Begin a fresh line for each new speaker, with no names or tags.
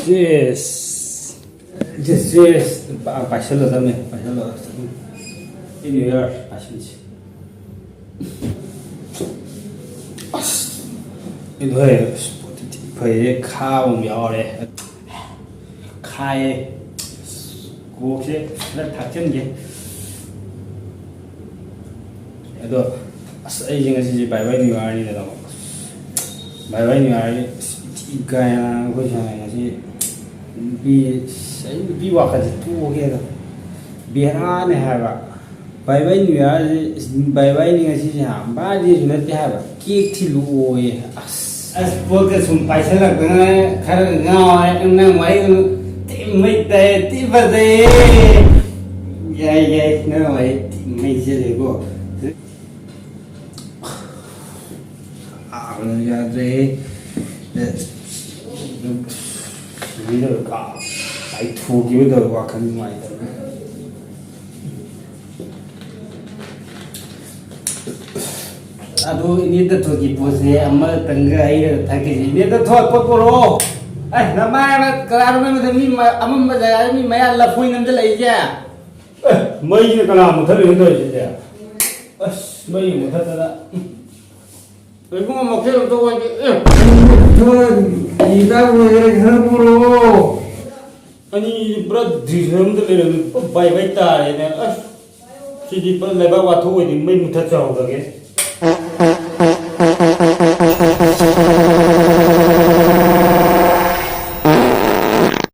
Yes. Yes. Paisalo dame. Paisalo. In New Year. Paisalo. 이거 거의 카움 여래 카에 혹시 닭전 게 그래도 이제 같이 바이바이 뉴아리네 너 바이바이 뉴아리 이가야 거기서 같이 비 와까지 두게 비하네 하바 바이바이 뉴아리 바이바이 뉴아리 한 바지 주는데 하바 케이크 tilу에 porque sum paisala khara ngao na mai mai te ti ba de ya na mai mai je de go ya de ni de ka ai thu ki de wa kan mai de aduh ini tuh toki pose amal tangga air thaki ini tuh thot poporo nama kelar में मतलब मी अमम बजाया मी मैं अल्लाह phone number ले जा मैं ये कला मुथर Hindu जा बस मैं ये मुथर तदा इनको मौके तो वाके इदा वो घर पुरो अनि ब्रद दिसम तो ले बाय बाय तारे ने सिदी पर लेबा वाथो वे मैं मुथर जाओ दगे